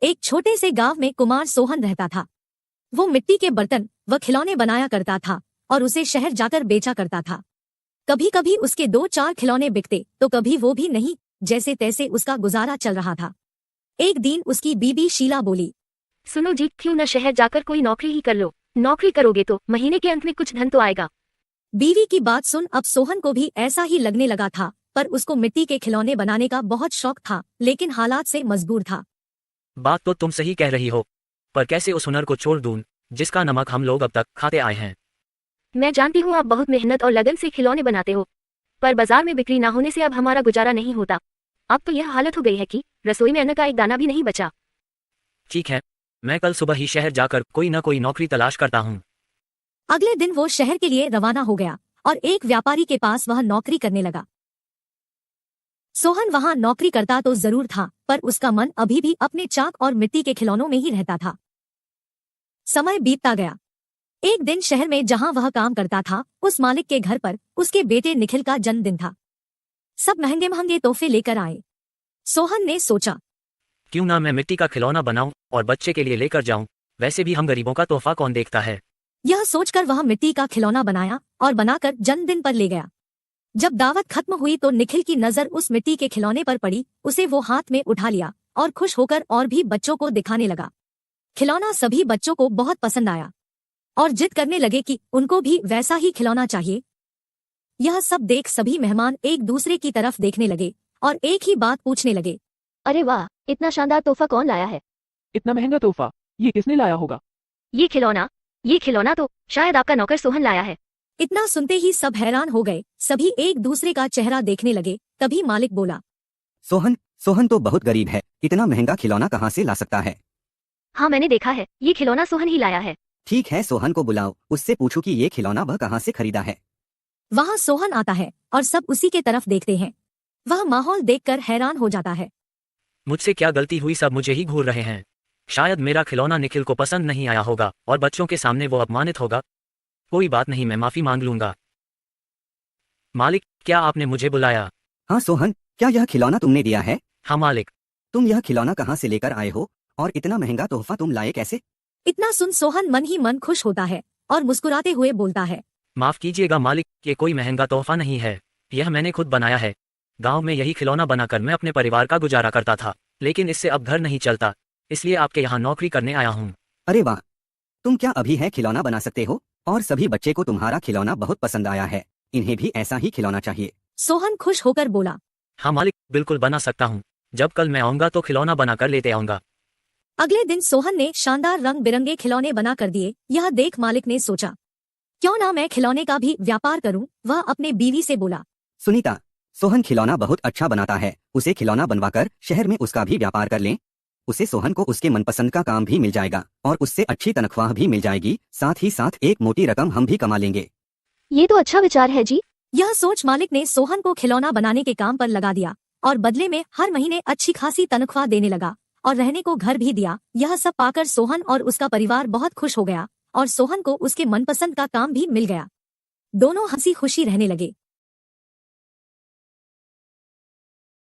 एक छोटे से गांव में कुमार सोहन रहता था। वो मिट्टी के बर्तन व खिलौने बनाया करता था और उसे शहर जाकर बेचा करता था। कभी कभी उसके 2-4 खिलौने बिकते तो कभी वो भी नहीं, जैसे तैसे उसका गुजारा चल रहा था। एक दिन उसकी बीबी शीला बोली, सुनो जी, क्यों न शहर जाकर कोई नौकरी ही कर लो। नौकरी करोगे तो महीने के अंत में कुछ धन तो आएगा। बीवी की बात सुन अब सोहन को भी ऐसा ही लगने लगा था, पर उसको मिट्टी के खिलौने बनाने का बहुत शौक था, लेकिन हालात से मजबूर था। बात तो तुम सही कह रही हो, पर कैसे उस हुनर को छोड़ दूं जिसका नमक हम लोग अब तक खाते आए हैं। मैं जानती हूँ आप बहुत मेहनत और लगन से खिलौने बनाते हो, पर बाजार में बिक्री ना होने से अब हमारा गुजारा नहीं होता। अब तो यह हालत हो गई है कि रसोई में अन्न का एक दाना भी नहीं बचा। ठीक है, मैं कल सुबह ही शहर जाकर कोई न कोई नौकरी तलाश करता हूँ। अगले दिन वो शहर के लिए रवाना हो गया और एक व्यापारी के पास वह नौकरी करने लगा। सोहन वहां नौकरी करता तो जरूर था, पर उसका मन अभी भी अपने चाक और मिट्टी के खिलौनों में ही रहता था। समय बीतता गया। एक दिन शहर में जहां वह काम करता था, उस मालिक के घर पर उसके बेटे निखिल का जन्मदिन था। सब महंगे महंगे तोहफे लेकर आए। सोहन ने सोचा, क्यों ना मैं मिट्टी का खिलौना बनाऊं और बच्चे के लिए लेकर जाऊं, वैसे भी हम गरीबों का तोहफा कौन देखता है। यह सोचकर वह मिट्टी का खिलौना बनाया और बनाकर जन्मदिन पर ले गया। जब दावत खत्म हुई तो निखिल की नजर उस मिट्टी के खिलौने पर पड़ी। उसे वो हाथ में उठा लिया और खुश होकर और भी बच्चों को दिखाने लगा। खिलौना सभी बच्चों को बहुत पसंद आया और जिद करने लगे कि उनको भी वैसा ही खिलौना चाहिए। यह सब देख सभी मेहमान एक दूसरे की तरफ देखने लगे और एक ही बात पूछने लगे, अरे वाह, इतना शानदार तोहफा कौन लाया है? इतना महंगा तोहफा ये किसने लाया होगा? ये खिलौना तो शायद आपका नौकर सोहन लाया है। इतना सुनते ही सब हैरान हो गए। सभी एक दूसरे का चेहरा देखने लगे। तभी मालिक बोला, सोहन तो बहुत गरीब है, इतना महंगा खिलौना कहाँ से ला सकता है? हाँ, मैंने देखा है, ये खिलौना सोहन ही लाया है। ठीक है, सोहन को बुलाओ, उससे पूछो कि ये खिलौना वह कहाँ से खरीदा है। वहाँ सोहन आता है और सब उसी के तरफ देखते हैं। वह माहौल देखकर हैरान हो जाता है। मुझसे क्या गलती हुई, सब मुझे ही घूर रहे हैं। शायद मेरा खिलौना निखिल को पसंद नहीं आया होगा और बच्चों के सामने वो अपमानित होगा। कोई बात नहीं, मैं माफी मांग लूंगा। मालिक, क्या आपने मुझे बुलाया? हाँ सोहन, क्या यह खिलौना तुमने दिया है? हाँ मालिक। तुम यह खिलौना कहाँ से लेकर आए हो और इतना महंगा तोहफा तुम लाए कैसे? इतना सुन सोहन मन ही मन खुश होता है और मुस्कुराते हुए बोलता है, माफ कीजिएगा मालिक, ये कोई महंगा तोहफा नहीं है, यह मैंने खुद बनाया है। गांव में यही खिलौना बनाकर मैं अपने परिवार का गुजारा करता था, लेकिन इससे अब घर नहीं चलता, इसलिए आपके यहाँ नौकरी करने आया हूँ। अरे वाह, तुम क्या अभी है खिलौना बना सकते हो? और सभी बच्चे को तुम्हारा खिलौना बहुत पसंद आया है, इन्हें भी ऐसा ही खिलौना चाहिए। सोहन खुश होकर बोला, हाँ मालिक, बिल्कुल बना सकता हूँ। जब कल मैं आऊंगा तो खिलौना बनाकर लेते आऊंगा। अगले दिन सोहन ने शानदार रंग बिरंगे खिलौने बना कर दिए। यह देख मालिक ने सोचा, क्यों ना मैं खिलौने का भी व्यापार करूं। वह अपने बीवी से बोला, सुनीता, सोहन खिलौना बहुत अच्छा बनाता है, उसे खिलौना बनवाकर शहर में उसका भी व्यापार कर लें। उसे सोहन को उसके मनपसंद का काम भी मिल जाएगा और उससे अच्छी तनख्वाह भी मिल जाएगी, साथ ही साथ एक मोटी रकम हम भी कमा लेंगे। ये तो अच्छा विचार है जी। यह सोच मालिक ने सोहन को खिलौना बनाने के काम पर लगा दिया और बदले में हर महीने अच्छी खासी तनख्वाह देने लगा और रहने को घर भी दिया। यह सब पाकर सोहन और उसका परिवार बहुत खुश हो गया और सोहन को उसके मनपसंद का काम भी मिल गया। दोनों हंसी खुशी रहने लगे।